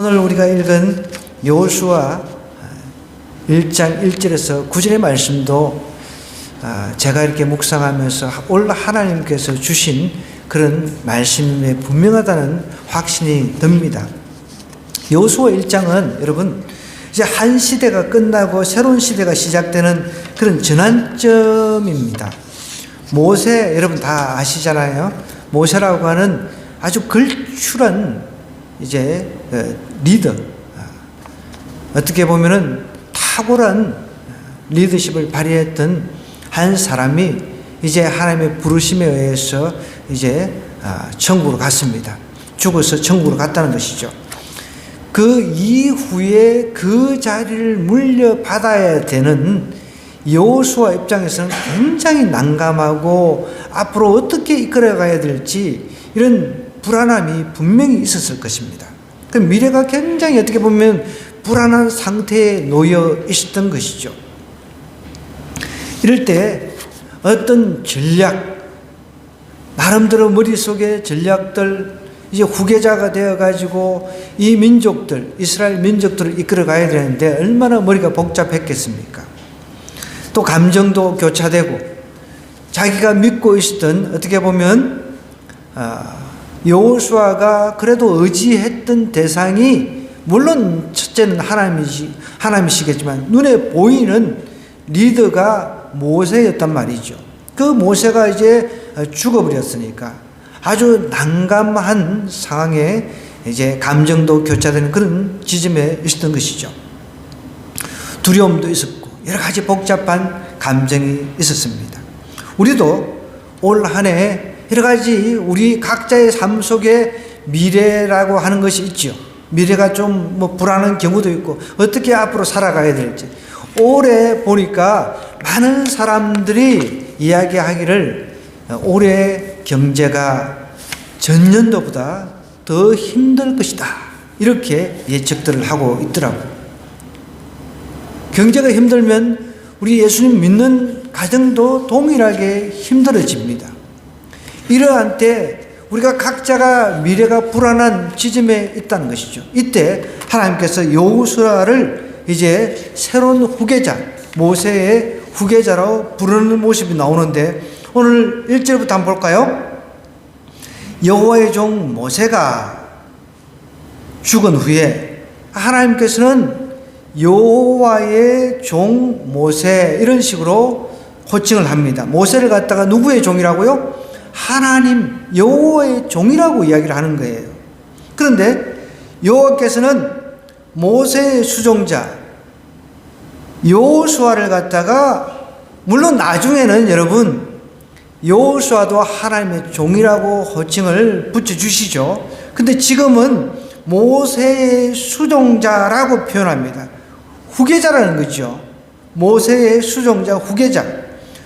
오늘 우리가 읽은 여호수아 1장 1절에서 9절의 말씀도 제가 이렇게 묵상하면서 올 하나님께서 주신 그런 말씀에 분명하다는 확신이 듭니다. 여호수아 1장은 여러분 이제 한 시대가 끝나고 새로운 시대가 시작되는 그런 전환점입니다. 모세 여러분 다 아시잖아요. 모세라고 하는 아주 걸출한 이제 리더, 어떻게 보면은 탁월한 리더십을 발휘했던 한 사람이 이제 하나님의 부르심에 의해서 이제 천국으로 갔습니다. 죽어서 천국으로 갔다는 것이죠. 그 이후에 그 자리를 물려받아야 되는 여호수아 입장에서는 굉장히 난감하고 앞으로 어떻게 이끌어가야 될지 이런 불안함이 분명히 있었을 것입니다. 그 미래가 굉장히 어떻게 보면 불안한 상태에 놓여 있었던 것이죠. 이럴 때 어떤 전략, 나름대로 머릿속에 전략들, 이제 후계자가 되어가지고 이 민족들, 이스라엘 민족들을 이끌어 가야 되는데 얼마나 머리가 복잡했겠습니까? 또 감정도 교차되고 자기가 믿고 있었던 어떻게 보면 여호수아가 그래도 의지했던 대상이 물론 첫째는 하나님이시겠지만 눈에 보이는 리더가 모세였단 말이죠. 그 모세가 이제 죽어버렸으니까 아주 난감한 상황에 이제 감정도 교차되는 그런 지점에 있었던 것이죠. 두려움도 있었고 여러 가지 복잡한 감정이 있었습니다. 우리도 올 한 해 여러 가지 우리 각자의 삶 속에 미래라고 하는 것이 있죠. 미래가 좀 불안한 경우도 있고 어떻게 앞으로 살아가야 될지. 올해 보니까 많은 사람들이 이야기하기를 올해 경제가 전년도보다 더 힘들 것이다. 이렇게 예측들을 하고 있더라고요. 경제가 힘들면 우리 예수님 믿는 가정도 동일하게 힘들어집니다. 이러한 때 우리가 각자가 미래가 불안한 지점에 있다는 것이죠. 이때 하나님께서 여호수아를 이제 새로운 후계자, 모세의 후계자로 부르는 모습이 나오는데 오늘 1절부터 한번 볼까요? 여호와의 종 모세가 죽은 후에 하나님께서는 여호와의 종 모세 이런 식으로 호칭을 합니다. 모세를 갖다가 누구의 종이라고요? 하나님 여호와의 종이라고 이야기를 하는 거예요. 그런데 여호와께서는 모세의 수종자 여호수아를 갖다가 물론 나중에는 여러분 여호수아도 하나님의 종이라고 호칭을 붙여주시죠. 근데 지금은 모세의 수종자라고 표현합니다. 후계자라는 거죠. 모세의 수종자 후계자,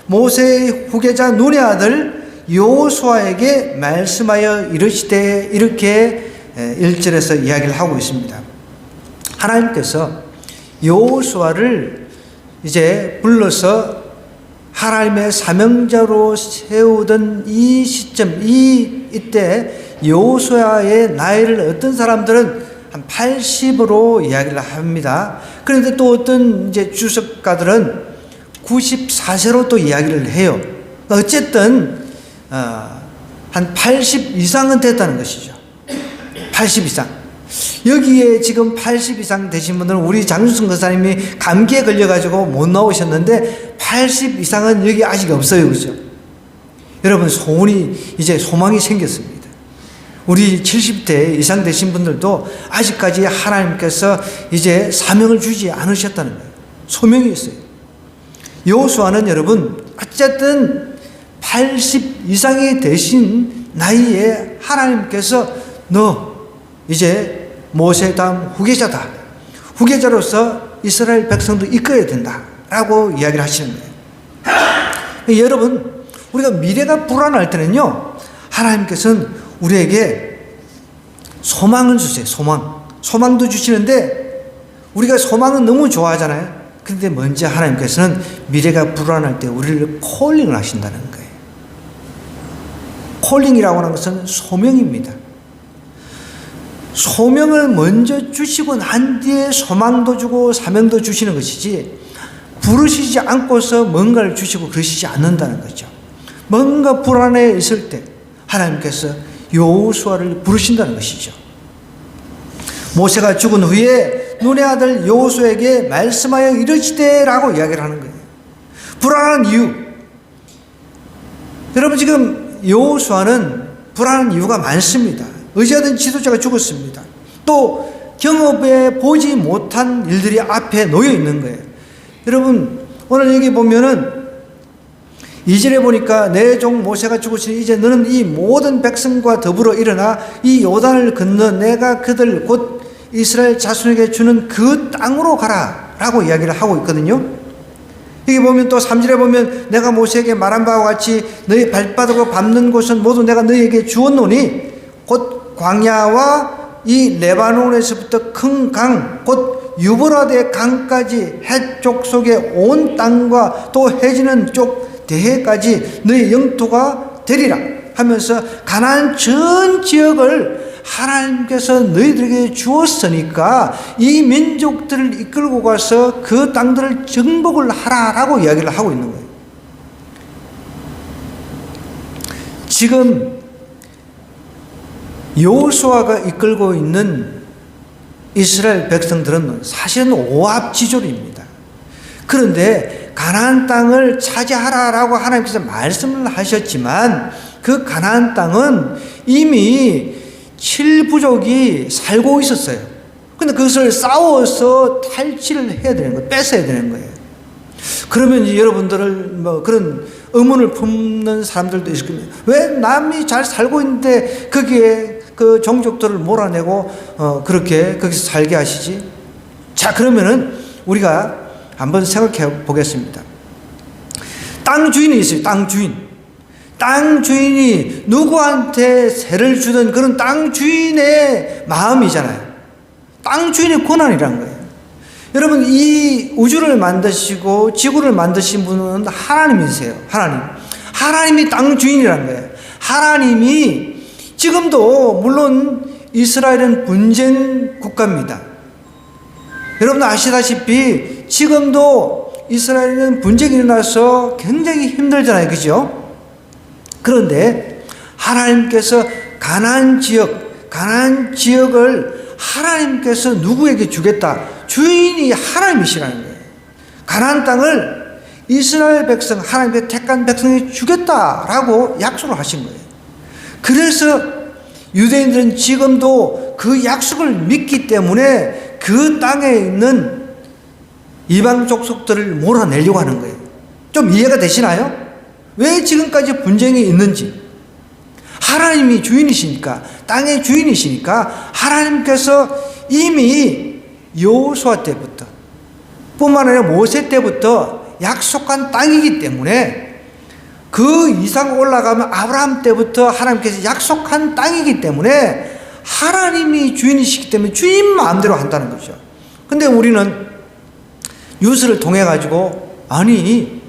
모세의 후계자 눈의 아들 여호수아에게 말씀하여 이르시되 이렇게 1절에서 이야기를 하고 있습니다. 하나님께서 여호수아를 이제 불러서 하나님의 사명자로 세우던 이 시점, 이때 여호수아의 나이를 어떤 사람들은 한 80으로 이야기를 합니다. 그런데 또 어떤 이제 주석가들은 94세로 또 이야기를 해요. 어쨌든 한 80 이상은 됐다는 것이죠. 80 이상. 여기에 지금 80 이상 되신 분들은 우리 장준승 권사님이 감기에 걸려가지고 못 나오셨는데 80 이상은 여기 아직 없어요. 그죠? 여러분 소망이 생겼습니다. 우리 70대 이상 되신 분들도 아직까지 하나님께서 이제 사명을 주지 않으셨다는 거예요. 소명이 있어요. 여호수아는 여러분 어쨌든 80 이상이 되신 나이에 하나님께서 너 이제 모세 다음 후계자다. 후계자로서 이스라엘 백성도 이끌어야 된다라고 이야기를 하시는 거예요. 여러분 우리가 미래가 불안할 때는요 하나님께서는 우리에게 소망을 주세요. 소망도 주시는데 우리가 소망은 너무 좋아하잖아요. 그런데 먼저 하나님께서는 미래가 불안할 때 우리를 콜링을 하신다는 거예요. 콜링이라고 하는 것은 소명입니다. 소명을 먼저 주시고 난 뒤에 소망도 주고 사명도 주시는 것이지, 부르시지 않고서 뭔가를 주시고 그러시지 않는다는 거죠. 뭔가 불안해 있을 때 하나님께서 여호수아를 부르신다는 것이죠. 모세가 죽은 후에 눈의 아들 여호수아에게 말씀하여 이르시되라고 이야기를 하는 거예요. 불안한 이유. 여러분, 지금 여호수아는 불안한 이유가 많습니다. 의지하던 지도자가 죽었습니다. 또 경업에 보지 못한 일들이 앞에 놓여 있는 거예요. 여러분, 오늘 여기 보면은 2절에 보니까 내 종 모세가 죽으시니 이제 너는 이 모든 백성과 더불어 일어나 이 요단을 건너 내가 그들 곧 이스라엘 자손에게 주는 그 땅으로 가라 라고 이야기를 하고 있거든요. 여기 보면 또 3절에 보면 내가 모세에게 말한 바와 같이 너희 발바닥으로 밟는 곳은 모두 내가 너희에게 주었노니 곧 광야와 이 레바논에서부터 큰 강 곧 유브라데 강까지 해쪽 속의 온 땅과 또 해지는 쪽 대해까지 너희 영토가 되리라 하면서 가나안 전 지역을 하나님께서 너희들에게 주었으니까 이 민족들을 이끌고 가서 그 땅들을 정복을 하라라고 이야기를 하고 있는 거예요. 지금 여호수아가 이끌고 있는 이스라엘 백성들은 사실은 오합지졸입니다. 그런데 가나안 땅을 차지하라라고 하나님께서 말씀을 하셨지만 그 가나안 땅은 이미 7부족이 살고 있었어요. 근데 그것을 싸워서 탈취를 해야 되는 거예요. 뺏어야 되는 거예요. 그러면 이제 여러분들을 뭐 그런 의문을 품는 사람들도 있을 겁니다. 왜 남이 잘 살고 있는데 거기에 그 종족들을 몰아내고 그렇게 거기서 살게 하시지? 자, 그러면은 우리가 한번 생각해 보겠습니다. 땅 주인이 있어요. 땅 주인. 땅 주인이 누구한테 세를 주든 그런 땅 주인의 마음이잖아요. 땅 주인의 권한이란 거예요. 여러분, 이 우주를 만드시고 지구를 만드신 분은 하나님이세요. 하나님이 땅 주인이란 거예요. 하나님이 지금도 물론 이스라엘은 분쟁 국가입니다. 여러분 아시다시피 지금도 이스라엘은 분쟁이 일어나서 굉장히 힘들잖아요. 그죠? 그런데 하나님께서 가나안 지역을 하나님께서 누구에게 주겠다. 주인이 하나님이시라는 거예요. 가나안 땅을 이스라엘 백성, 하나님의 택한 백성에게 주겠다라고 약속을 하신 거예요. 그래서 유대인들은 지금도 그 약속을 믿기 때문에 그 땅에 있는 이방 족속들을 몰아내려고 하는 거예요. 좀 이해가 되시나요? 왜 지금까지 분쟁이 있는지. 하나님이 주인이시니까, 땅의 주인이시니까 하나님께서 이미 여호수아 때부터 뿐만 아니라 모세 때부터 약속한 땅이기 때문에 그 이상 올라가면 아브라함 때부터 하나님께서 약속한 땅이기 때문에 하나님이 주인이시기 때문에 주인 마음대로 한다는 거죠. 근데 우리는 뉴스를 통해 가지고 아니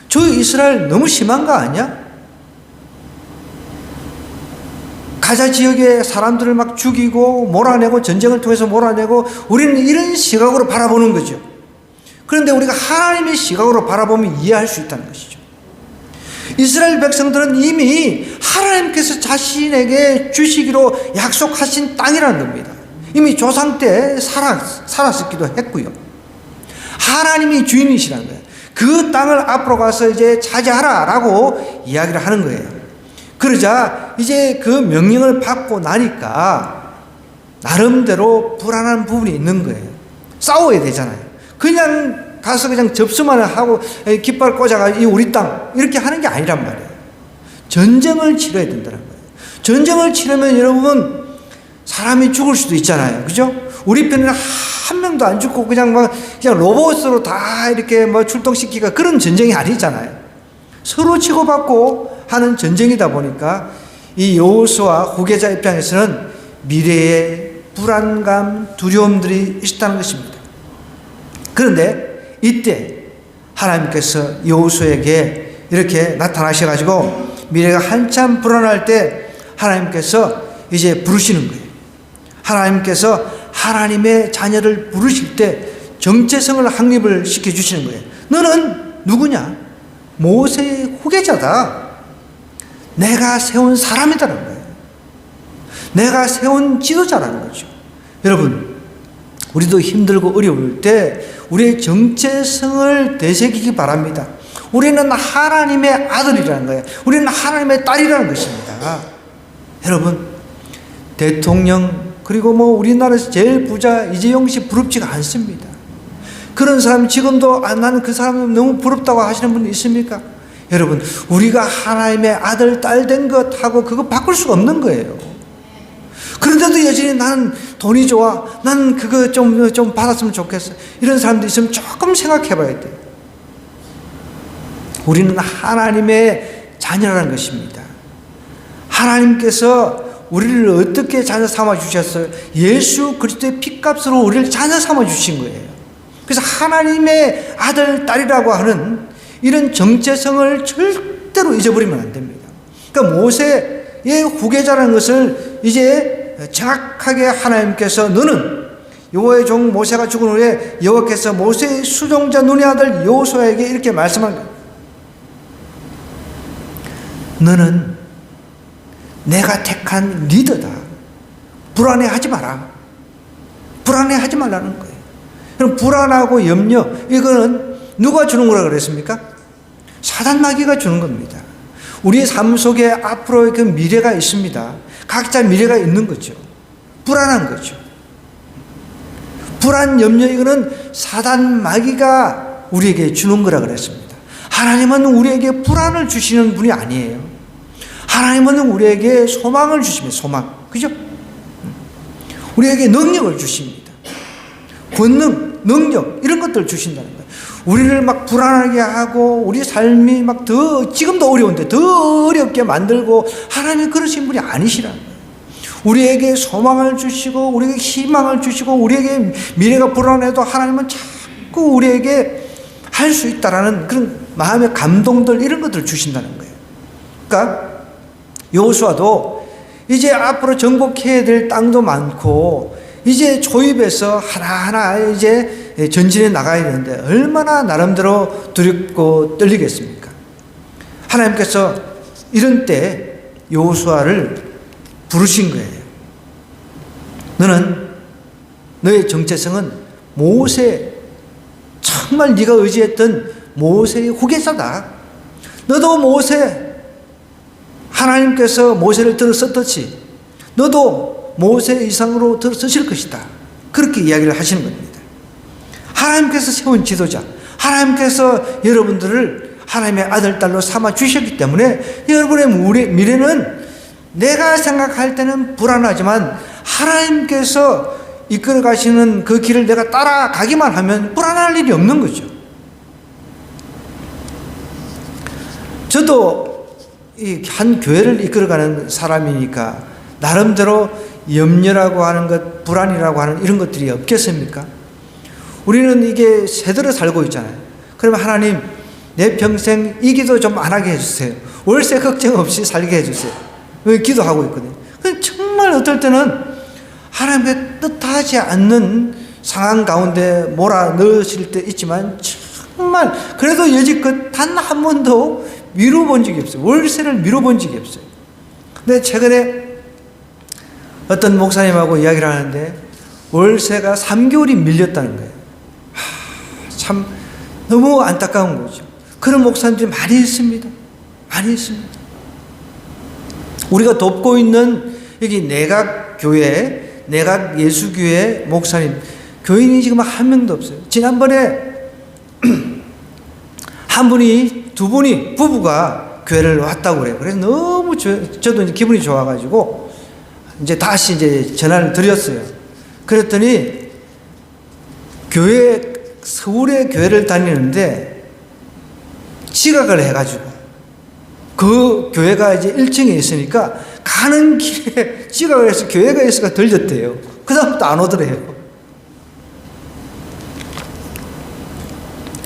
저 이스라엘 너무 심한 거 아니야? 가자 지역의 사람들을 막 죽이고 몰아내고 전쟁을 통해서 몰아내고 우리는 이런 시각으로 바라보는 거죠. 그런데 우리가 하나님의 시각으로 바라보면 이해할 수 있다는 것이죠. 이스라엘 백성들은 이미 하나님께서 자신에게 주시기로 약속하신 땅이라는 겁니다. 이미 조상 때 살았었기도 했고요. 하나님이 주인이시라는 거예요. 그 땅을 앞으로 가서 이제 차지하라라고 이야기를 하는 거예요. 그러자 이제 그 명령을 받고 나니까 나름대로 불안한 부분이 있는 거예요. 싸워야 되잖아요. 그냥 가서 그냥 접수만 하고 깃발 꽂아가지고 이 우리 땅 이렇게 하는 게 아니란 말이에요. 전쟁을 치러야 된다는 거예요. 전쟁을 치르면 여러분 사람이 죽을 수도 있잖아요. 그죠? 우리 편에는 한 명도 안 죽고 그냥 로봇으로 다 이렇게 출동시키기가 그런 전쟁이 아니잖아요. 서로 치고받고 하는 전쟁이다 보니까 이 여호수아 후계자 입장에서는 미래의 불안감, 두려움들이 있다는 것입니다. 그런데 이때 하나님께서 여호수아에게 이렇게 나타나셔가지고 미래가 한참 불안할 때 하나님께서 이제 부르시는 거예요. 하나님께서 하나님의 자녀를 부르실 때 정체성을 확립을 시켜주시는 거예요. 너는 누구냐? 모세의 후계자다. 내가 세운 사람이다라는 거예요. 내가 세운 지도자라는 거죠. 여러분, 우리도 힘들고 어려울 때 우리의 정체성을 되새기기 바랍니다. 우리는 하나님의 아들이라는 거예요. 우리는 하나님의 딸이라는 것입니다. 여러분, 대통령 그리고 우리나라에서 제일 부자 이재용 씨 부럽지가 않습니다. 그런 사람 지금도 나는 그 사람 너무 부럽다고 하시는 분 있습니까? 여러분, 우리가 하나님의 아들 딸 된 것하고 그거 바꿀 수가 없는 거예요. 그런데도 여전히 나는 돈이 좋아, 나는 그거 좀 받았으면 좋겠어, 이런 사람도 있으면 조금 생각해 봐야 돼요. 우리는 하나님의 자녀라는 것입니다. 하나님께서 우리를 어떻게 자녀 삼아 주셨어요? 예수 그리스도의 피값으로 우리를 자녀 삼아 주신 거예요. 그래서 하나님의 아들, 딸이라고 하는 이런 정체성을 절대로 잊어버리면 안 됩니다. 그러니까 모세의 후계자라는 것을 이제 정확하게 하나님께서, 너는 여호와의 종 모세가 죽은 후에 여호와께서 모세의 수종자 눈의 아들 여호수아에게 이렇게 말씀한 거예요. 너는 내가 택한 리더다. 불안해하지 마라. 불안해하지 말라는 거예요. 그럼 불안하고 염려, 이거는 누가 주는 거라 그랬습니까? 사단 마귀가 주는 겁니다. 우리의 삶 속에 앞으로의 그 미래가 있습니다. 각자 미래가 있는 거죠. 불안한 거죠. 불안, 염려, 이거는 사단 마귀가 우리에게 주는 거라 그랬습니다. 하나님은 우리에게 불안을 주시는 분이 아니에요. 하나님은 우리에게 소망을 주십니다. 소망. 그죠? 우리에게 능력을 주십니다. 권능, 능력, 이런 것들을 주신다는 거예요. 우리를 막 불안하게 하고 우리 삶이 막 지금도 어려운데 더 어렵게 만들고, 하나님이 그러신 분이 아니시라는 거예요. 우리에게 소망을 주시고 우리에게 희망을 주시고 우리에게 미래가 불안해도 하나님은 자꾸 우리에게 할 수 있다라는 그런 마음의 감동들, 이런 것들을 주신다는 거예요. 그러니까 여호수아도 이제 앞으로 정복해야 될 땅도 많고 이제 초입에서 하나하나 이제 전진해 나가야 되는데 얼마나 나름대로 두렵고 떨리겠습니까? 하나님께서 이런 때 여호수아를 부르신 거예요. 너는, 너의 정체성은 모세, 정말 네가 의지했던 모세의 후계자다. 너도 모세, 하나님께서 모세를 들어 썼듯이 너도 모세 이상으로 들어 쓰실 것이다. 그렇게 이야기를 하시는 겁니다. 하나님께서 세운 지도자, 하나님께서 여러분들을 하나님의 아들, 딸로 삼아 주셨기 때문에 여러분의 미래는 내가 생각할 때는 불안하지만 하나님께서 이끌어 가시는 그 길을 내가 따라가기만 하면 불안할 일이 없는 거죠. 저도 이 한 교회를 이끌어가는 사람이니까 나름대로 염려라고 하는 것, 불안이라고 하는 이런 것들이 없겠습니까? 우리는 이게 세대로 살고 있잖아요. 그러면 하나님, 내 평생 이 기도 좀 안 하게 해주세요. 월세 걱정 없이 살게 해주세요. 기도하고 있거든요. 정말 어떨 때는 하나님의 뜻하지 않는 상황 가운데 몰아넣으실 때 있지만 정말 그래도 여지껏 단 한 번도 미뤄본 적이 없어요. 월세를 미뤄본 적이 없어요. 근데 최근에 어떤 목사님하고 이야기를 하는데 월세가 3개월이 밀렸다는 거예요. 참 너무 안타까운 거죠. 그런 목사님들이 많이 있습니다. 많이 있습니다. 우리가 돕고 있는 여기 내각교회, 내각예수교회 목사님, 교인이 지금 한 명도 없어요. 지난번에 한 분이, 두 분이, 부부가 교회를 왔다고 그래요. 그래서 너무 저도 이제 기분이 좋아가지고 이제 다시 이제 전화를 드렸어요. 그랬더니 서울에 교회를 다니는데 지각을 해가지고 그 교회가 이제 1층에 있으니까 가는 길에 지각을 해서 교회가 있어가 들렸대요. 그 다음부터 안 오더래요.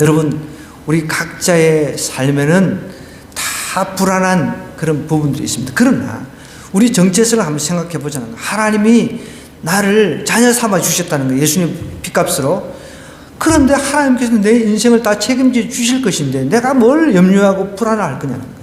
여러분, 우리 각자의 삶에는 다 불안한 그런 부분들이 있습니다. 그러나 우리 정체성을 한번 생각해 보자는 거예요. 하나님이 나를 자녀 삼아 주셨다는 거예요. 예수님 핏값으로. 그런데 하나님께서 내 인생을 다 책임져 주실 것인데 내가 뭘 염려하고 불안할 거냐는 거예요.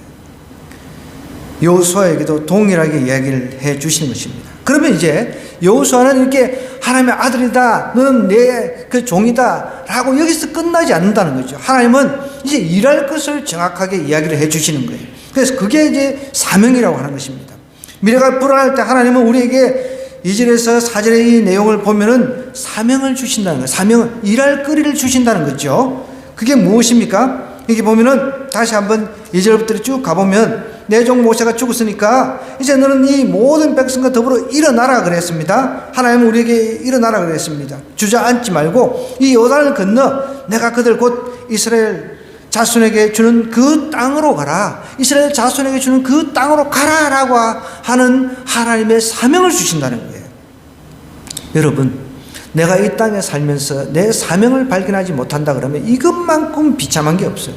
여호수아에게도 동일하게 이야기를 해 주시는 것입니다. 그러면 이제 여호수아는 이렇게 하나님의 아들이다, 너는 내 그 종이다 라고 여기서 끝나지 않는다는 거죠. 하나님은 이제 일할 것을 정확하게 이야기를 해 주시는 거예요. 그래서 그게 이제 사명이라고 하는 것입니다. 미래가 불안할 때 하나님은 우리에게 2절에서 4절의 이 내용을 보면은 사명을 주신다는 거예요. 사명은 일할 거리를 주신다는 거죠. 그게 무엇입니까? 여기 보면은 다시 한번 2절부터 쭉 가보면 내 종 모세가 죽었으니까 이제 너는 이 모든 백성과 더불어 일어나라 그랬습니다. 하나님은 우리에게 일어나라 그랬습니다. 주저앉지 말고 이 요단을 건너 내가 그들 곧 이스라엘 자손에게 주는 그 땅으로 가라. 이스라엘 자손에게 주는 그 땅으로 가라라고 하는 하나님의 사명을 주신다는 거예요. 여러분, 내가 이 땅에 살면서 내 사명을 발견하지 못한다 그러면 이것만큼 비참한 게 없어요.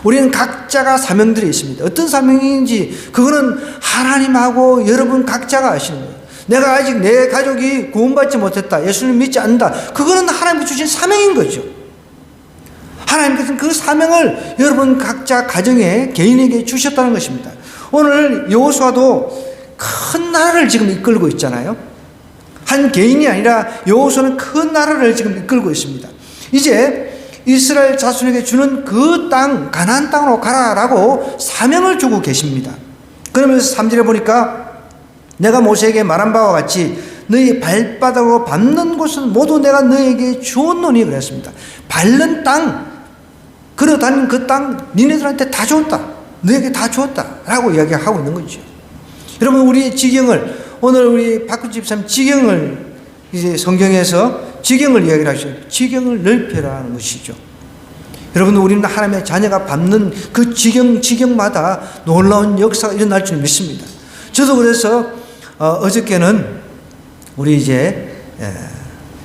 우리는 각자가 사명들이 있습니다. 어떤 사명인지 그거는 하나님하고 여러분 각자가 아시는 거예요. 내가 아직 내 가족이 구원받지 못했다, 예수님 믿지 않는다, 그거는 하나님이 주신 사명인 거죠. 하나님께서는 그 사명을 여러분 각자 가정에 개인에게 주셨다는 것입니다. 오늘 여호수아도 큰 나라를 지금 이끌고 있잖아요. 한 개인이 아니라 여호수아는 큰 나라를 지금 이끌고 있습니다. 이제 이스라엘 자손에게 주는 그 땅, 가나안 땅으로 가라라고 사명을 주고 계십니다. 그러면서 3절에 보니까 내가 모세에게 말한 바와 같이 너희 발바닥으로 밟는 곳은 모두 내가 너희에게 주었노니 그랬습니다. 밟는 땅, 걸어다니는 그 땅 니네들한테 다 줬다, 너에게 다 줬다라고 이야기하고 있는 거죠. 여러분, 우리 지경을, 오늘 우리 박구 집사님 지경을 이제 성경에서 지경을 이야기를 하시죠. 지경을 넓혀라는 것이죠. 여러분, 우리는 하나님의 자녀가 밟는 그 지경마다 놀라운 역사가 일어날 줄 믿습니다. 저도 그래서 어저께는 우리 이제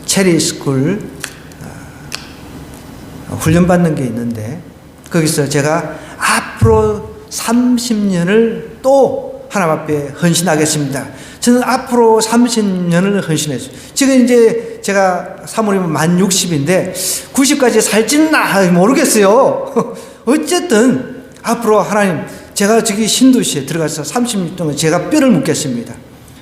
체리 스쿨 훈련받는 게 있는데 거기서 제가 앞으로 30년을 또 하나님 앞에 헌신하겠습니다. 저는 앞으로 30년을 헌신했어요. 지금 이제 제가 3월이면 만 60인데 90까지 살지는 모르겠어요. 어쨌든 앞으로 하나님, 제가 저기 신도시에 들어가서 30년 동안 제가 뼈를 묻겠습니다.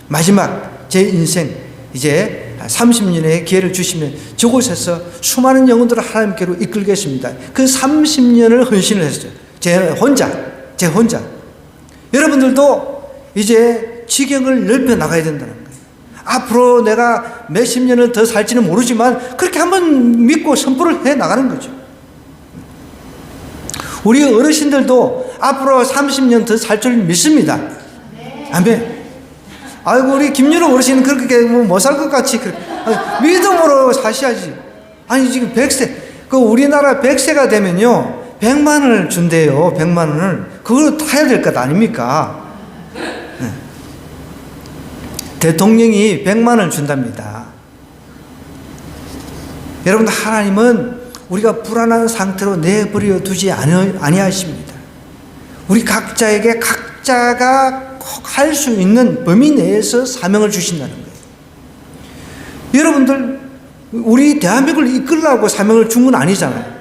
마지막 제 인생 이제 30년의 기회를 주시면 저곳에서 수많은 영혼들을 하나님께로 이끌겠습니다. 그 30년을 헌신을 했어요. 제 혼자. 여러분들도 이제 지경을 넓혀 나가야 된다는 거예요. 앞으로 내가 몇십 년을 더 살지는 모르지만 그렇게 한번 믿고 선포를 해 나가는 거죠. 우리 어르신들도 앞으로 30년 더 살 줄 믿습니다. 아멘. 아이고, 우리 김유로 어르신은 그렇게 못 살 것 같이 믿음으로 사셔야지. 아니, 지금 100세, 그 우리나라 100세가 되면요 100만 원을 준대요. 100만 원을. 그걸 타야 될 것 아닙니까? 네. 대통령이 100만 원을 준답니다. 여러분, 하나님은 우리가 불안한 상태로 내버려 두지 아니하십니다. 우리 각자에게 각자가 꼭 할 수 있는 범위 내에서 사명을 주신다는 거예요. 여러분들, 우리 대한민국을 이끌라고 사명을 준 건 아니잖아요.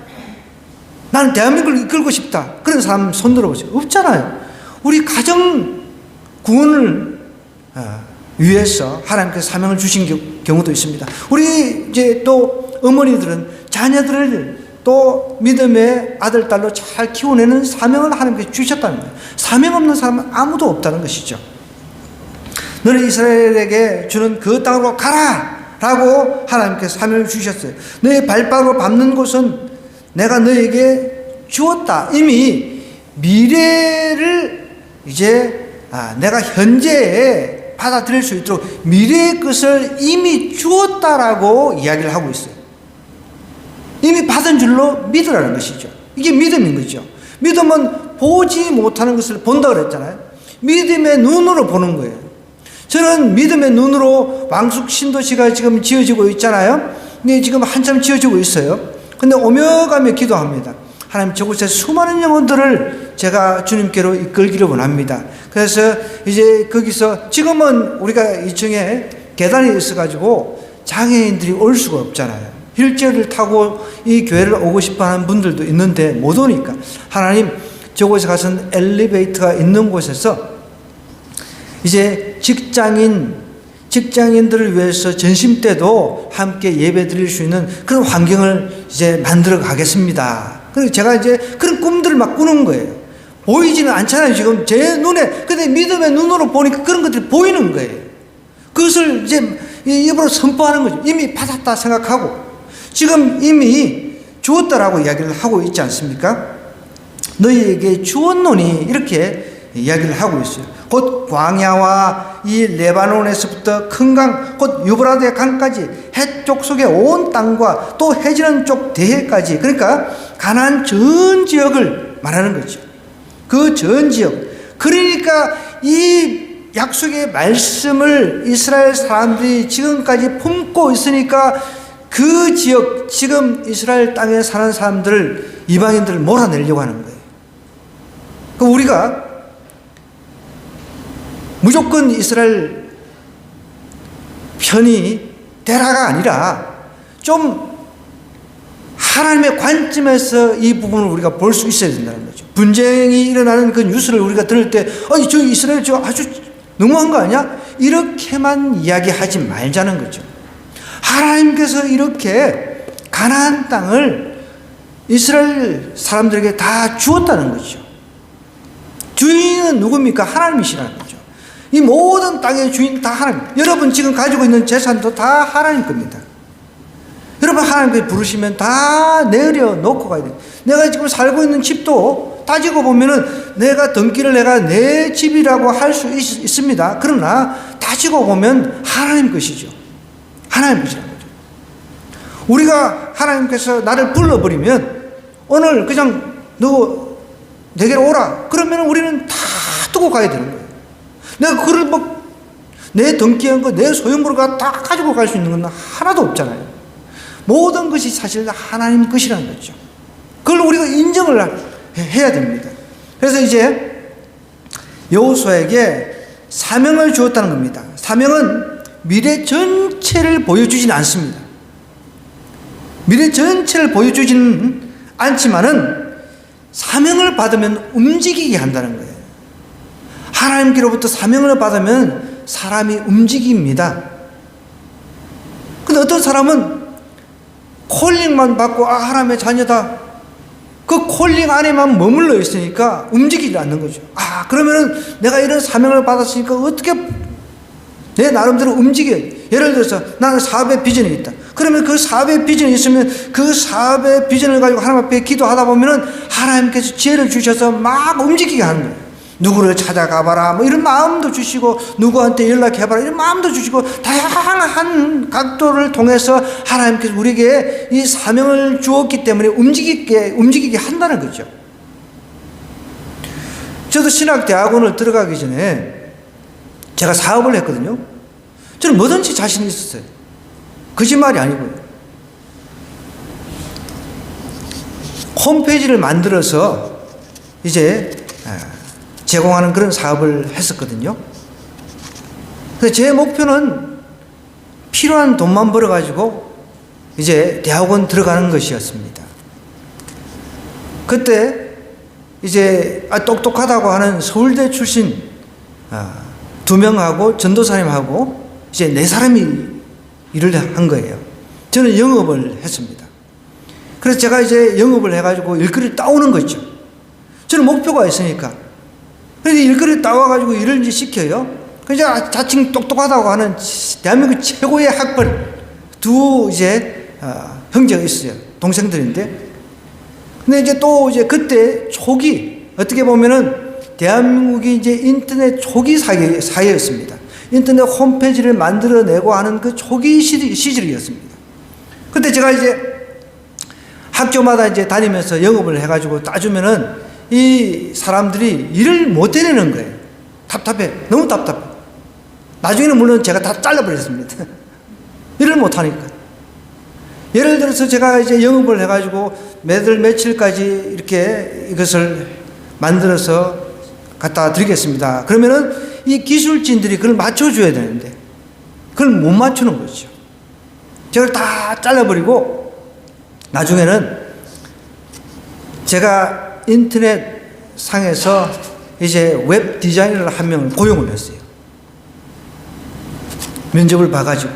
나는 대한민국을 이끌고 싶다, 그런 사람 손 들어보세요. 없잖아요. 우리 가정 구원을 위해서 하나님께서 사명을 주신 경우도 있습니다. 우리 이제 또 어머니들은 자녀들을 또 믿음의 아들, 딸로 잘 키워내는 사명을 하나님께서 주셨다는 거예요. 사명 없는 사람은 아무도 없다는 것이죠. 너는 이스라엘에게 주는 그 땅으로 가라 라고 하나님께서 사명을 주셨어요. 너의 발바닥으로 밟는 곳은 내가 너에게 주었다. 이미 미래를 이제 내가 현재에 받아들일 수 있도록 미래의 것을 이미 주었다라고 이야기를 하고 있어요. 이미 받은 줄로 믿으라는 것이죠. 이게 믿음인 거죠. 믿음은 보지 못하는 것을 본다 그랬잖아요. 믿음의 눈으로 보는 거예요. 저는 믿음의 눈으로 왕숙 신도시가 지금 지어지고 있잖아요. 근데 지금 한참 지어지고 있어요. 근데 오며 가며 기도합니다. 하나님, 저곳에 수많은 영혼들을 제가 주님께로 이끌기를 원합니다. 그래서 이제 거기서 지금은 우리가 2층에 계단이 있어가지고 장애인들이 올 수가 없잖아요. 휠체어를 타고 이 교회를 오고 싶어 하는 분들도 있는데 못 오니까 하나님 저곳에 가서는 엘리베이터가 있는 곳에서 이제 직장인들을 위해서 전심 때도 함께 예배 드릴 수 있는 그런 환경을 이제 만들어 가겠습니다. 그리고 제가 이제 그런 꿈들을 막 꾸는 거예요. 보이지는 않잖아요, 지금 제 눈에. 근데 믿음의 눈으로 보니까 그런 것들이 보이는 거예요. 그것을 이제 입으로 선포하는 거죠. 이미 받았다 생각하고 지금 이미 주었다라고 이야기를 하고 있지 않습니까? 너희에게 주었노니 이렇게 이야기를 하고 있어요. 곧 광야와 이 레바논에서부터 큰 강, 곧 유브라데 강까지 해쪽 속의 온 땅과 또 해지는 쪽 대해까지, 그러니까 가나안 전 지역을 말하는 거죠. 그 전 지역. 그러니까 이 약속의 말씀을 이스라엘 사람들이 지금까지 품고 있으니까 그 지역, 지금 이스라엘 땅에 사는 사람들을, 이방인들을 몰아내려고 하는 거예요. 그럼 우리가 무조건 이스라엘 편이 되라가 아니라 좀 하나님의 관점에서 이 부분을 우리가 볼 수 있어야 된다는 거죠. 분쟁이 일어나는 그 뉴스를 우리가 들을 때, 저 이스라엘 저 아주 너무한 거 아니야? 이렇게만 이야기하지 말자는 거죠. 하나님께서 이렇게 가나안 땅을 이스라엘 사람들에게 다 주었다는 거죠. 주인은 누굽니까? 하나님이시라는 거죠. 이 모든 땅의 주인 다 하나님. 여러분 지금 가지고 있는 재산도 다 하나님 겁니다. 여러분 하나님께 부르시면 다 내려놓고 가야 돼요. 내가 지금 살고 있는 집도 따지고 보면은 내가 등기를 내가 내 집이라고 할 수 있습니다. 그러나 따지고 보면 하나님 것이죠. 하나님 것이라는 거죠. 우리가 하나님께서 나를 불러버리면 오늘 그냥 너 내게로 오라. 그러면 우리는 다 두고 가야 되는 거예요. 내가 그걸 뭐 내 등기한 거, 내 소유물을 다 가지고 갈 수 있는 건 하나도 없잖아요. 모든 것이 사실 하나님 것이라는 거죠. 그걸 우리가 인정을 해야 됩니다. 그래서 이제 여호수아에게 사명을 주었다는 겁니다. 사명은 미래 전체를 보여주지는 않습니다. 미래 전체를 보여주지는 않지만은 사명을 받으면 움직이게 한다는 거예요. 하나님께로부터 사명을 받으면 사람이 움직입니다. 근데 어떤 사람은 콜링만 받고 하나님의 자녀다. 그 콜링 안에만 머물러 있으니까 움직이지 않는 거죠. 그러면은 내가 이런 사명을 받았으니까 어떻게 내 나름대로 움직여요. 예를 들어서 나는 사업의 비전이 있다. 그러면 그 사업의 비전이 있으면 그 사업의 비전을 가지고 하나님 앞에 기도하다 보면은 하나님께서 지혜를 주셔서 막 움직이게 하는 거예요. 누구를 찾아가봐라 뭐 이런 마음도 주시고 누구한테 연락해봐라 이런 마음도 주시고 다양한 각도를 통해서 하나님께서 우리에게 이 사명을 주었기 때문에 움직이게 한다는 거죠. 저도 신학대학원을 들어가기 전에 제가 사업을 했거든요. 저는 뭐든지 자신이 있었어요. 거짓말이 아니고요. 홈페이지를 만들어서 이제 제공하는 그런 사업을 했었거든요. 그래서 제 목표는 필요한 돈만 벌어가지고 이제 대학원 들어가는 것이었습니다. 그때 이제 똑똑하다고 하는 서울대 출신 2명하고 전도사님하고 이제 4사람이 일을 한 거예요. 저는 영업을 했습니다. 그래서 제가 이제 영업을 해가지고 일거리를 따오는 거죠. 저는 목표가 있으니까. 그래서 일거리를 따와가지고 일을 이제 시켜요. 그래서 자칭 똑똑하다고 하는 대한민국 최고의 학벌 두 이제 형제가 있어요. 동생들인데. 근데 이제 또 이제 그때 초기 어떻게 보면은 대한민국이 이제 인터넷 초기 사회였습니다. 인터넷 홈페이지를 만들어내고 하는 그 초기 시절이었습니다. 그때 제가 이제 학교마다 이제 다니면서 영업을 해가지고 따주면은 이 사람들이 일을 못 해내는 거예요. 답답해. 너무 답답해. 나중에는 물론 제가 다 잘라버렸습니다. 일을 못 하니까. 예를 들어서 제가 이제 영업을 해가지고 매달 며칠까지 이렇게 이것을 만들어서 갖다 드리겠습니다. 그러면은 이 기술진들이 그걸 맞춰줘야 되는데 그걸 못 맞추는 거죠. 저걸 다 잘라버리고 나중에는 제가 인터넷 상에서 이제 웹 디자이너를 한 명을 고용을 했어요. 면접을 봐가지고.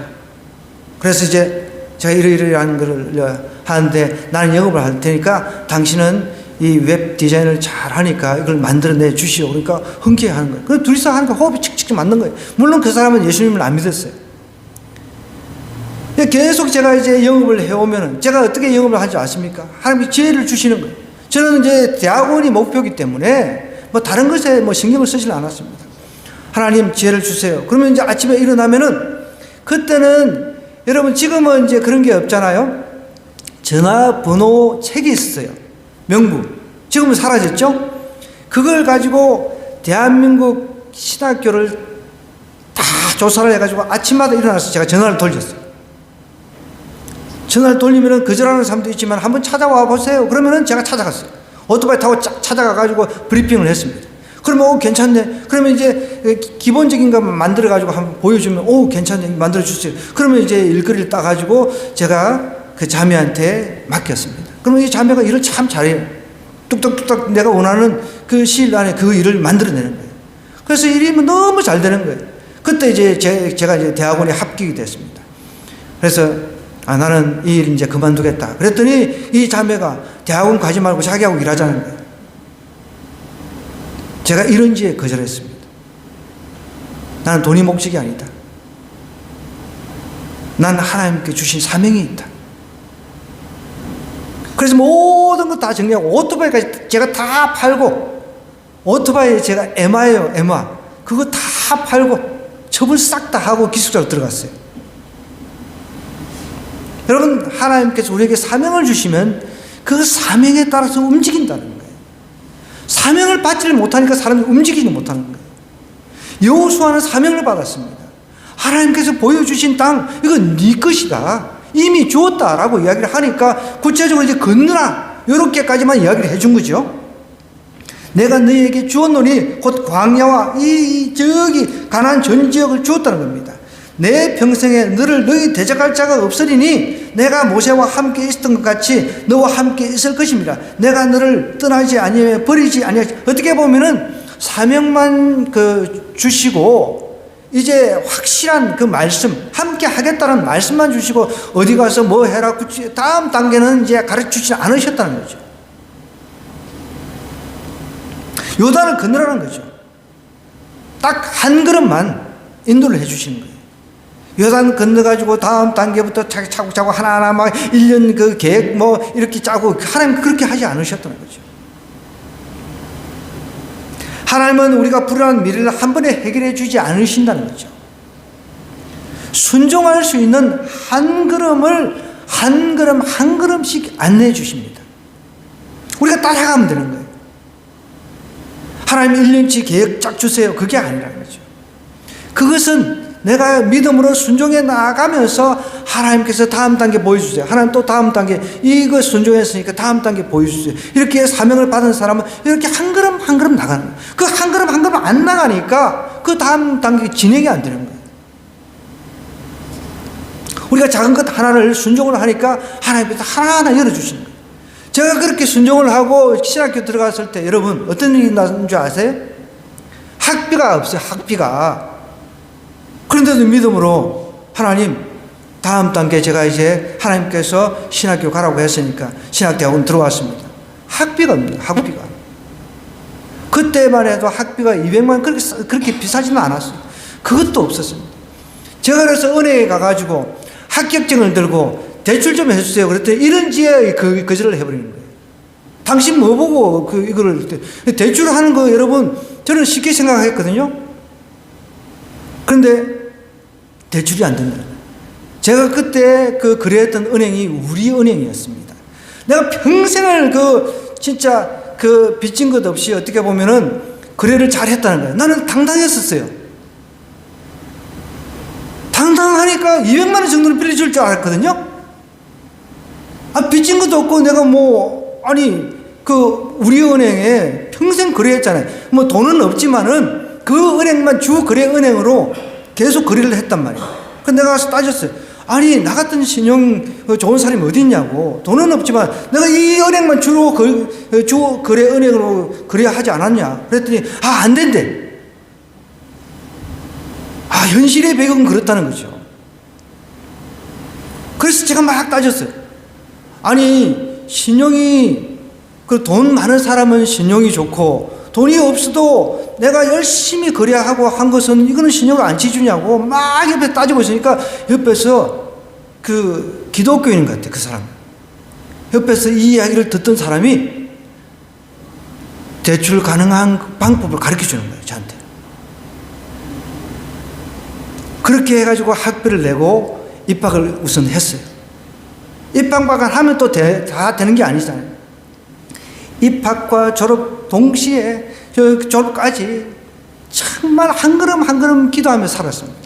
그래서 이제 제가 이러이러한 걸 하는데 나는 영업을 할 테니까 당신은 이 웹 디자인을 잘 하니까 이걸 만들어내 주시오. 그러니까 흔쾌히 하는 거예요. 그래서 둘이서 하니까 호흡이 칙칙 맞는 거예요. 물론 그 사람은 예수님을 안 믿었어요. 계속 제가 이제 영업을 해오면은 제가 어떻게 영업을 하는지 아십니까? 하나님이 지혜를 주시는 거예요. 저는 이제 대학원이 목표이기 때문에 뭐 다른 것에 뭐 신경을 쓰질 않았습니다. 하나님 지혜를 주세요. 그러면 이제 아침에 일어나면은 그때는 여러분 지금은 이제 그런 게 없잖아요. 전화번호 책이 있었어요. 명부. 지금은 사라졌죠? 그걸 가지고 대한민국 신학교를 다 조사를 해가지고 아침마다 일어나서 제가 전화를 돌렸어요. 전화를 돌리면은 거절하는 사람도 있지만 한번 찾아와 보세요. 그러면은 제가 찾아갔어요. 오토바이 타고 찾아가가지고 브리핑을 했습니다. 그러면 괜찮네. 그러면 이제 기본적인 것만 만들어가지고 한번 보여주면 괜찮네. 만들어주세요. 그러면 이제 일거리를 따가지고 제가 그 자매한테 맡겼습니다. 그러면 이 자매가 일을 참 잘해요. 뚝딱뚝딱 내가 원하는 그 시일 안에 그 일을 만들어내는 거예요. 그래서 일이 너무 잘 되는 거예요. 그때 이제 제가 이제 대학원에 합격이 됐습니다. 그래서 나는 이 일 이제 그만두겠다. 그랬더니 이 자매가 대학원 가지 말고 자기하고 일하자는 거예요. 제가 이런지에 거절했습니다. 나는 돈이 목적이 아니다. 난 하나님께 주신 사명이 있다. 그래서 모든 거 다 정리하고 오토바이까지 제가 다 팔고, 오토바이 제가 에마예요, 에마. 그거 다 팔고 처분 싹 다 하고 기숙사로 들어갔어요. 여러분, 하나님께서 우리에게 사명을 주시면 그 사명에 따라서 움직인다는 거예요. 사명을 받지를 못하니까 사람이 움직이지 못하는 거예요. 여호수아는 사명을 받았습니다. 하나님께서 보여주신 땅, 이건 네 것이다. 이미 주었다라고 이야기를 하니까 구체적으로 이제 건너라, 이렇게까지만 이야기를 해준 거죠. 내가 너희에게 주었노니 곧 광야와 저기 가나안 전 지역을 주었다는 겁니다. 내 평생에 너를 너희 대적할 자가 없으리니 내가 모세와 함께 있었던 것 같이 너와 함께 있을 것입니다. 내가 너를 떠나지 아니하며 버리지 아니하지. 어떻게 보면은 사명만 주시고 이제 확실한 그 말씀, 함께 하겠다는 말씀만 주시고 어디 가서 뭐 해라, 다음 단계는 이제 가르치지 않으셨다는 거죠. 요단을 건너라는 거죠. 딱 한 걸음만 인도를 해주시는 거예요. 요단 건너가지고 다음 단계부터 차곡차곡 하나하나 막 1년 그 계획 뭐 이렇게 짜고, 하나님 그렇게 하지 않으셨다는 거죠. 하나님은 우리가 불안한 미래를 한 번에 해결해 주지 않으신다는 거죠. 순종할 수 있는 한 걸음을 한 걸음 한 걸음씩 안내해 주십니다. 우리가 따라가면 되는 거예요. 하나님 1년치 계획 쫙 주세요. 그게 아니라는 거죠. 그것은 내가 믿음으로 순종해 나가면서 하나님께서 다음 단계 보여주세요. 하나님 또 다음 단계, 이거 순종했으니까 다음 단계 보여주세요. 이렇게 사명을 받은 사람은 이렇게 한 걸음 한 걸음 나가는 거예요. 그 한 걸음 한 걸음 안 나가니까 그 다음 단계 진행이 안 되는 거예요. 우리가 작은 것 하나를 순종을 하니까 하나님께서 하나하나 열어주시는 거예요. 제가 그렇게 순종을 하고 신학교 들어갔을 때 여러분 어떤 일이 나는 줄 아세요? 학비가 없어요. 학비가. 그런데도 믿음으로 하나님 다음 단계 제가 이제 하나님께서 신학교 가라고 했으니까 신학대학원 들어왔습니다. 학비가 없습니다. 학비가. 그때만 해도 학비가 200만 그렇게 비싸지는 않았어요. 그것도 없었습니다. 제가 그래서 은행에 가가지고 합격증을 들고 대출 좀 해주세요. 그랬더니 이런지에 거절을 해버리는 거예요. 당신 뭐 보고 이거를 대출하는 거 여러분 저는 쉽게 생각했거든요. 그런데 대출이 안 된다. 제가 그때 거래했던 은행이 우리은행이었습니다. 내가 평생을 진짜 빚진 것 없이 어떻게 보면은 거래를 잘 했다는 거예요. 나는 당당했었어요. 당당하니까 200만 원 정도는 빌려줄 줄 알았거든요. 빚진 것도 없고 내가 우리은행에 평생 거래했잖아요. 뭐 돈은 없지만은 그 은행만 주 거래 은행으로 계속 거래를 했단 말이에요. 그래서 내가 가서 따졌어요. 아니, 나 같은 신용 좋은 사람이 어디 있냐고. 돈은 없지만 내가 이 은행만 주로 거래 은행으로 거래하지 않았냐. 그랬더니 안 된대. 현실의 배경은 그렇다는 거죠. 그래서 제가 막 따졌어요. 아니, 신용이 그 돈 많은 사람은 신용이 좋고 돈이 없어도 내가 열심히 거래하고 한 것은 이거는 신용을 안 지주냐고 막 옆에 따지고 있으니까 옆에서 그 기독교인 것 같아, 그 사람. 옆에서 이 이야기를 듣던 사람이 대출 가능한 방법을 가르쳐 주는 거예요, 저한테. 그렇게 해가지고 학비를 내고 입학을 우선 했어요. 입학만 하면 또 다 되는 게 아니잖아요. 입학과 졸업 동시에 졸업까지 정말 한 걸음 한 걸음 기도하며 살았습니다.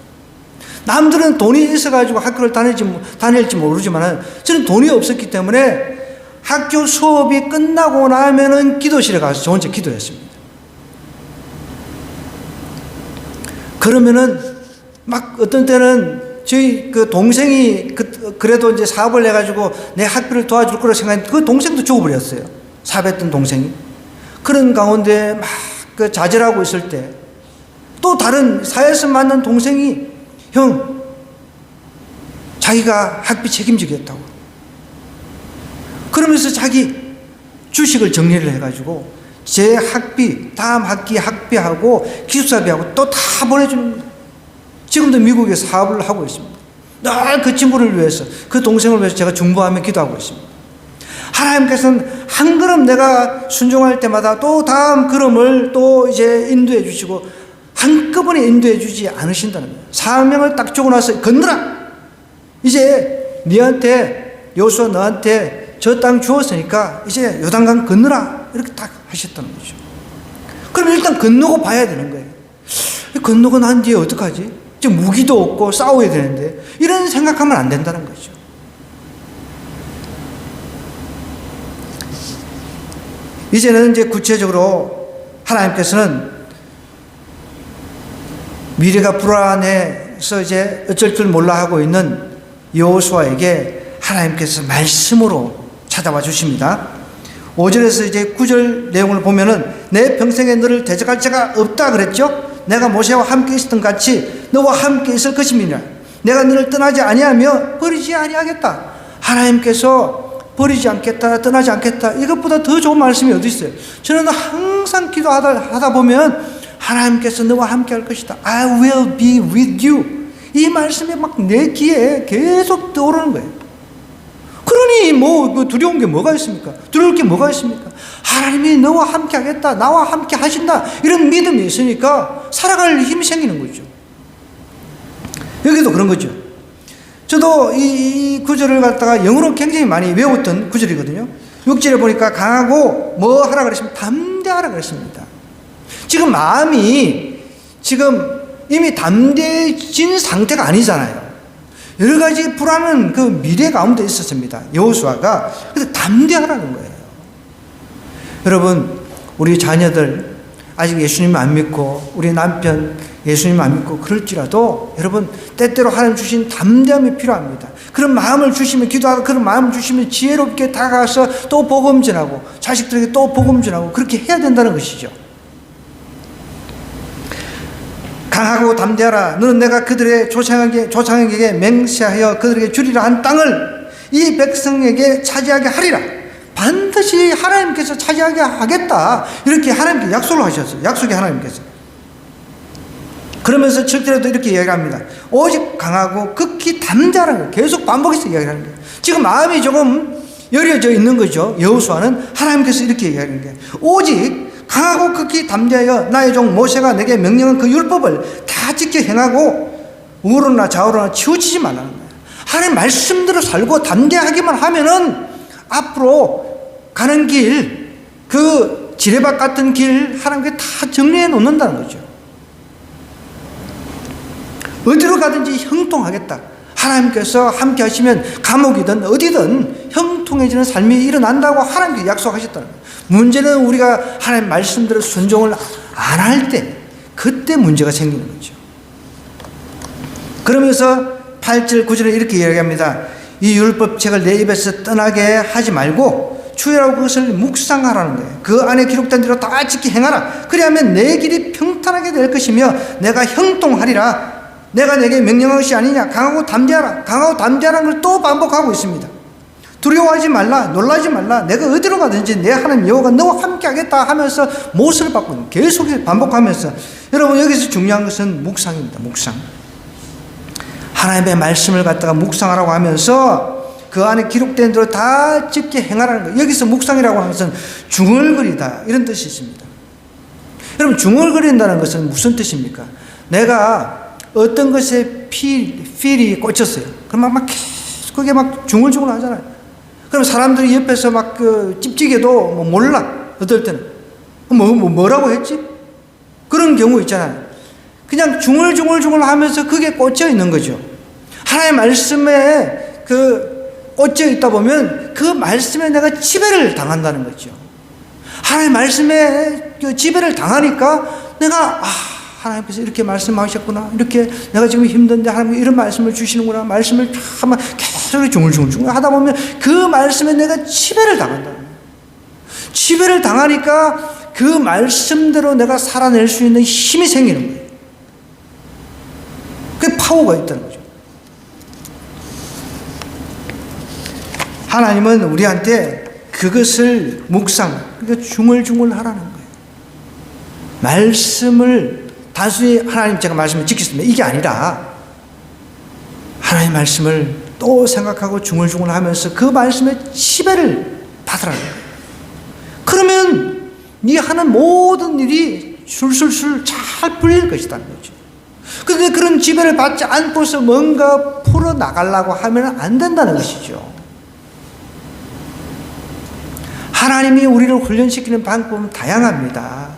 남들은 돈이 있어가지고 학교를 다닐지 모르지만 저는 돈이 없었기 때문에 학교 수업이 끝나고 나면은 기도실에 가서 저 혼자 기도했습니다. 그러면은 막 어떤 때는 저희 그 동생이 그래도 이제 사업을 해가지고 내 학비를 도와줄 거라고 생각했는데 그 동생도 죽어버렸어요. 사업했던 동생이. 그런 가운데 막 그 좌절하고 있을 때 또 다른 사회에서 만난 동생이 형, 자기가 학비 책임지겠다고. 그러면서 자기 주식을 정리를 해가지고 제 학비, 다음 학기 학비하고 기숙사비하고 또 다 보내주는 거예요. 지금도 미국에 사업을 하고 있습니다. 늘 그 친구를 위해서, 그 동생을 위해서 제가 중보하며 기도하고 있습니다. 하나님께서는 한 걸음 내가 순종할 때마다 또 다음 걸음을 또 이제 인도해 주시고 한꺼번에 인도해 주지 않으신다는 거예요. 사명을 딱 주고 나서 건너라. 이제 너한테 여호수아 너한테 저 땅 주었으니까 이제 요단강 건너라. 이렇게 딱 하셨다는 거죠. 그럼 일단 건너고 봐야 되는 거예요. 건너고 난 뒤에 어떡하지? 지금 무기도 없고 싸워야 되는데 이런 생각하면 안 된다는 거죠. 이제는 이제 구체적으로 하나님께서는 미래가 불안해서 이제 어쩔 줄 몰라 하고 있는 여호수아에게 하나님께서 말씀으로 찾아와 주십니다. 5절에서 이제 9절 내용을 보면은 내 평생에 너를 대적할 자가 없다 그랬죠. 내가 모세와 함께 있었던 같이 너와 함께 있을 것임이니라. 내가 너를 떠나지 아니하며 버리지 아니하겠다. 하나님께서 버리지 않겠다, 떠나지 않겠다. 이것보다 더 좋은 말씀이 어디 있어요? 저는 항상 기도하다 보면 하나님께서 너와 함께 할 것이다. I will be with you. 이 말씀이 막 내 귀에 계속 떠오르는 거예요. 그러니 뭐 두려운 게 뭐가 있습니까? 두려울 게 뭐가 있습니까? 하나님이 너와 함께 하겠다, 나와 함께 하신다, 이런 믿음이 있으니까 살아갈 힘이 생기는 거죠. 여기도 그런 거죠. 저도 이 구절을 갖다가 영어로 굉장히 많이 외웠던 구절이거든요. 6절에 보니까 강하고 뭐 하라 그랬습니다. 담대하라 그랬습니다. 지금 마음이 지금 이미 담대해진 상태가 아니잖아요. 여러 가지 불안한 그 미래 가운데 있었습니다. 여호수아가. 그래서 담대하라는 거예요. 여러분, 우리 자녀들 아직 예수님 안 믿고 우리 남편 예수님 안 믿고 그럴지라도 여러분 때때로 하나님 주신 담대함이 필요합니다. 그런 마음을 주시면, 기도하고 그런 마음을 주시면 지혜롭게 다가가서 또 복음 전하고 자식들에게 또 복음 전하고 그렇게 해야 된다는 것이죠. 강하고 담대하라. 너는 내가 그들의 조상에게 맹세하여 그들에게 주리라 한 땅을 이 백성에게 차지하게 하리라. 반드시 하나님께서 차지하게 하겠다. 이렇게 하나님께 약속을 하셨어요. 약속의 하나님께서. 그러면서 7절에도 이렇게 이야기합니다. 오직 강하고 극히 담대하라는 거예요. 계속 반복해서 이야기하는 거예요. 지금 마음이 조금 여려져 있는 거죠. 여호수아는 하나님께서 이렇게 이야기하는 거예요. 오직 강하고 극히 담대하여 나의 종 모세가 내게 명령한 그 율법을 다 지켜 행하고 우로나 좌우로나 치우치지 말라는 거예요. 하나님 말씀대로 살고 담대하기만 하면은 앞으로 가는 길, 그 지뢰밭 같은 길 하나님께 다 정리해 놓는다는 거죠. 어디로 가든지 형통하겠다. 하나님께서 함께 하시면 감옥이든 어디든 형통해지는 삶이 일어난다고 하나님께 약속하셨다는 거예요. 문제는 우리가 하나님 말씀대로 순종을 안 할 때, 그때 문제가 생기는 거죠. 그러면서 8절 9절에 이렇게 이야기합니다. 이 율법책을 내 입에서 떠나게 하지 말고 주의하고 그것을 묵상하라는 거예요. 그 안에 기록된 대로 다 지키 행하라. 그리하면 내 길이 평탄하게 될 것이며 내가 형통하리라. 내가 내게 명령한 것이 아니냐. 강하고 담대하라. 강하고 담대하라는 걸 또 반복하고 있습니다. 두려워하지 말라. 놀라지 말라. 내가 어디로 가든지 내 하나님 여호와가 너와 함께 하겠다 하면서 못을 받고 계속 반복하면서, 여러분 여기서 중요한 것은 묵상입니다. 묵상. 하나님의 말씀을 갖다가 묵상하라고 하면서 그 안에 기록된 대로 다 지키 행하라는 거예요. 여기서 묵상이라고 하는 것은 중얼거리다 이런 뜻이 있습니다. 여러분 중얼거린다는 것은 무슨 뜻입니까? 내가 어떤 것에 필이 꽂혔어요. 그럼 막 계속 그게 막 중얼중얼 하잖아요. 그럼 사람들이 옆에서 막 찝찝해도 뭐 몰라. 어떨 때는 뭐라고 했지? 그런 경우 있잖아요. 그냥 중얼중얼 하면서 그게 꽂혀 있는 거죠. 하나님의 말씀에 꽂혀 있다 보면 그 말씀에 내가 지배를 당한다는 거죠. 하나님의 말씀에 지배를 당하니까 내가 하나님께서 이렇게 말씀하셨구나. 이렇게 내가 지금 힘든데 하나님께서 이런 말씀을 주시는구나. 말씀을 참 계속 중얼중얼 하다 보면 그 말씀에 내가 지배를 당한다는 거예요. 지배를 당하니까 그 말씀대로 내가 살아낼 수 있는 힘이 생기는 거예요. 그게 파워가 있다는 거죠. 하나님은 우리한테 그것을 묵상, 그러니까 중얼중얼 하라는 거예요. 말씀을 단순히 하나님 제가 말씀을 지켰습니다. 이게 아니라 하나님의 말씀을 또 생각하고 중얼중얼 하면서 그 말씀의 지배를 받으라는 거예요. 그러면 네 하는 모든 일이 술술술 잘 풀릴 것이라는 거죠. 그런데 그런 지배를 받지 않고서 뭔가 풀어나가려고 하면 안 된다는 것이죠. 하나님이 우리를 훈련시키는 방법은 다양합니다.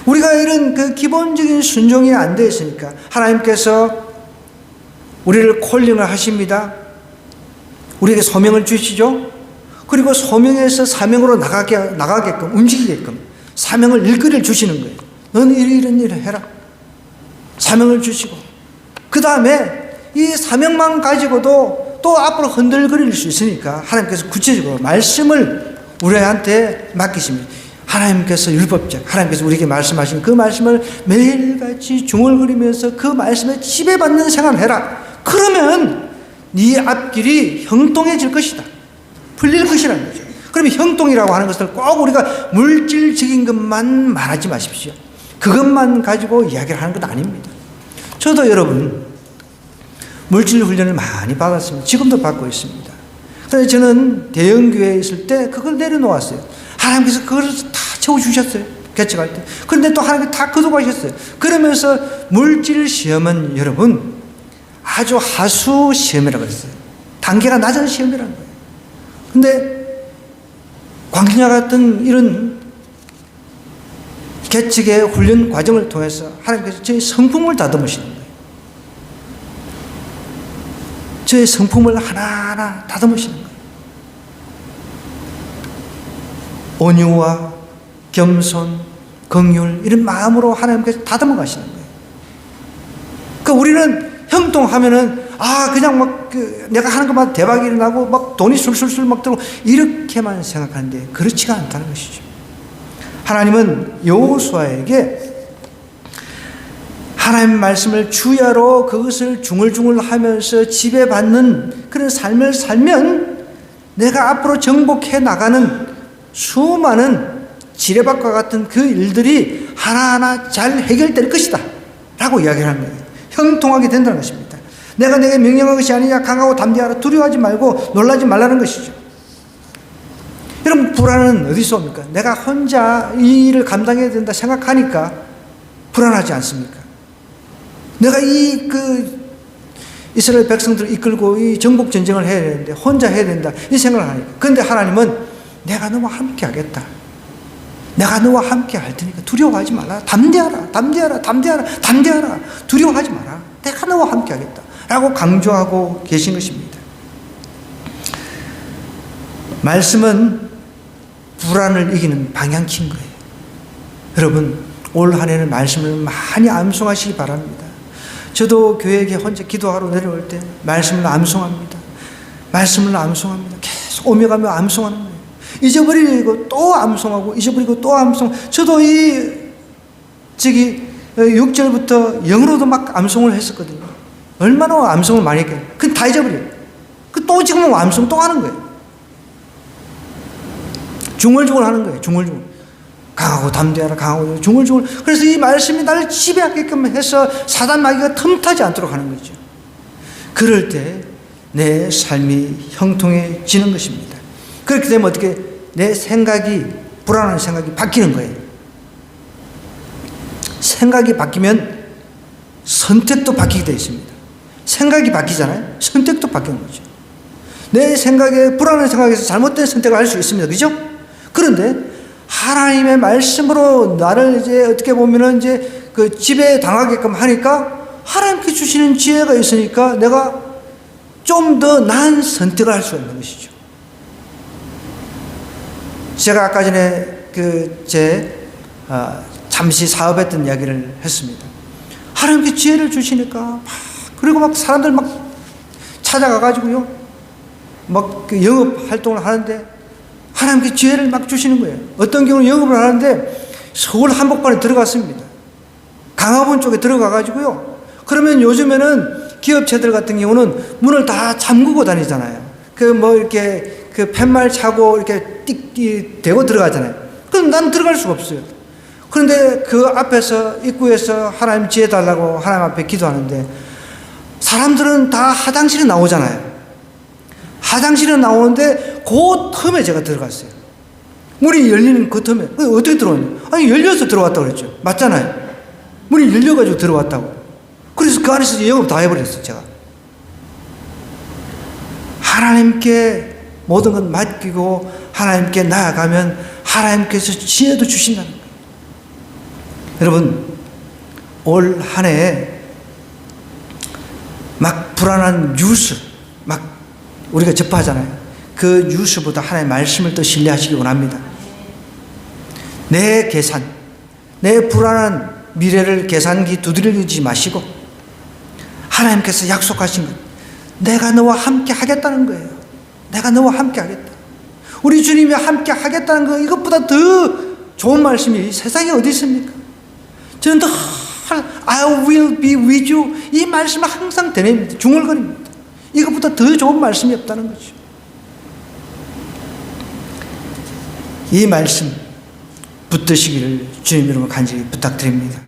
우리가 이런 기본적인 순종이 안 되어 있으니까 하나님께서 우리를 콜링을 하십니다. 우리에게 소명을 주시죠. 그리고 소명에서 사명으로 나가게끔 움직이게끔 사명을 일거리를 주시는 거예요. 너는 이런 일을 해라. 사명을 주시고 그 다음에 이 사명만 가지고도 또 앞으로 흔들거릴 수 있으니까 하나님께서 구체적으로 말씀을 우리한테 맡기십니다. 하나님께서 율법적, 하나님께서 우리에게 말씀하신 그 말씀을 매일같이 중얼거리면서 그 말씀에 지배받는 생활을 해라. 그러면 네 앞길이 형통해질 것이다. 풀릴 것이라는 거죠. 그러면 형통이라고 하는 것을 꼭 우리가 물질적인 것만 말하지 마십시오. 그것만 가지고 이야기를 하는 건 아닙니다. 저도 여러분 물질 훈련을 많이 받았습니다. 지금도 받고 있습니다. 그런데 저는 대형교회에 있을 때 그걸 내려놓았어요. 하나님께서 그걸 다 채워주셨어요. 개척할 때. 그런데 또 하나님께서 다 거둬가셨어요. 그러면서 물질 시험은 여러분 아주 하수 시험이라고 했어요. 단계가 낮은 시험이라는 거예요. 근데 광야 같은 이런 개척의 훈련 과정을 통해서 하나님께서 저의 성품을 다듬으시는 거예요. 저의 성품을 하나하나 다듬으시는 거예요. 온유와 겸손, 긍휼 이런 마음으로 하나님께서 다듬어 가시는 거예요. 그러니까 우리는 형통하면은 그냥 막 내가 하는 것마다 대박이 일어나고 막 돈이 술술술 막 들고 이렇게만 생각하는데 그렇지가 않다는 것이죠. 하나님은 여호수아에게 하나님 말씀을 주야로 그것을 중얼중얼 하면서 지배받는 그런 삶을 살면 내가 앞으로 정복해 나가는 수많은 지뢰밭과 같은 그 일들이 하나하나 잘 해결될 것이다 라고 이야기를 하는 거예요. 형통하게 된다는 것입니다. 내가 내게 명령한 것이 아니냐. 강하고 담대하라. 두려워하지 말고 놀라지 말라는 것이죠. 여러분 불안은 어디서 옵니까? 내가 혼자 이 일을 감당해야 된다 생각하니까 불안하지 않습니까? 내가 이스라엘 백성들을 이끌고 이 정복 전쟁을 해야 되는데 혼자 해야 된다 이 생각을 하니까. 그런데 하나님은 내가 너와 함께 하겠다. 내가 너와 함께 할 테니까 두려워하지 말라. 담대하라. 담대하라. 담대하라. 담대하라. 두려워하지 마라. 내가 너와 함께 하겠다 라고 강조하고 계신 것입니다. 말씀은 불안을 이기는 방향키인 거예요. 여러분 올 한 해는 말씀을 많이 암송하시기 바랍니다. 저도 교회에 혼자 기도하러 내려올 때 말씀을 암송합니다. 말씀을 암송합니다. 계속 오며가며 암송하는 거예요. 잊어버리고 또 암송하고 잊어버리고 또 암송. 저도 6절부터 영어로도 막 암송을 했었거든요. 얼마나 암송을 많이 했겠어요. 그건 다 잊어버려요. 또 지금 암송 또 하는 거예요. 중얼중얼 하는 거예요. 중얼중얼. 강하고 담대하라, 강하고 중얼중얼. 그래서 이 말씀이 나를 지배하게끔 해서 사단 마귀가 틈타지 않도록 하는 거죠. 그럴 때 내 삶이 형통해지는 것입니다. 그렇게 되면 어떻게 내 생각이, 불안한 생각이 바뀌는 거예요. 생각이 바뀌면 선택도 바뀌게 되어 있습니다. 생각이 바뀌잖아요. 선택도 바뀌는 거죠. 내 생각에, 불안한 생각에서 잘못된 선택을 할 수 있습니다. 그죠? 그런데 하나님의 말씀으로 나를 이제 어떻게 보면은 이제 그 지배에 당하게끔 하니까 하나님께 주시는 지혜가 있으니까 내가 좀 더 나은 선택을 할 수 있는 것이죠. 제가 아까 전에 잠시 사업했던 이야기를 했습니다. 하나님께 지혜를 주시니까 그리고 막 사람들 막 찾아가가지고요, 막 그 영업 활동을 하는데 하나님께 지혜를 막 주시는 거예요. 어떤 경우는 영업을 하는데 서울 한복판에 들어갔습니다. 강화문 쪽에 들어가가지고요. 그러면 요즘에는 기업체들 같은 경우는 문을 다 잠그고 다니잖아요. 이렇게 팻말 차고 이렇게 띡 대고 들어가잖아요. 그럼 나는 들어갈 수가 없어요. 그런데 그 앞에서, 입구에서 하나님 지혜 달라고 하나님 앞에 기도하는데 사람들은 다 화장실에 나오잖아요. 화장실에 나오는데 그 틈에 제가 들어갔어요. 문이 열리는 그 틈에. 어떻게 들어왔냐? 아니, 열려서 들어왔다고 그랬죠. 맞잖아요. 문이 열려가지고 들어왔다고. 그래서 그 안에서 영업 다 해버렸어요, 제가. 하나님께 모든 건 맡기고 하나님께 나아가면 하나님께서 지혜도 주신다는 거예요. 여러분, 올 한 해에 막 불안한 뉴스, 막 우리가 접하잖아요. 그 뉴스보다 하나님의 말씀을 더 신뢰하시기 원합니다. 내 계산, 내 불안한 미래를 계산기 두드리지 마시고 하나님께서 약속하신 것, 내가 너와 함께 하겠다는 거예요. 내가 너와 함께 하겠다. 우리 주님이 함께 하겠다는 거, 이것보다 더 좋은 말씀이 세상에 어디 있습니까? 저는 더 I will be with you, 이 말씀은 항상 되뇌입니다. 중얼거립니다. 이것보다 더 좋은 말씀이 없다는 거죠. 이 말씀 붙드시기를 주님 이름으로 간절히 부탁드립니다.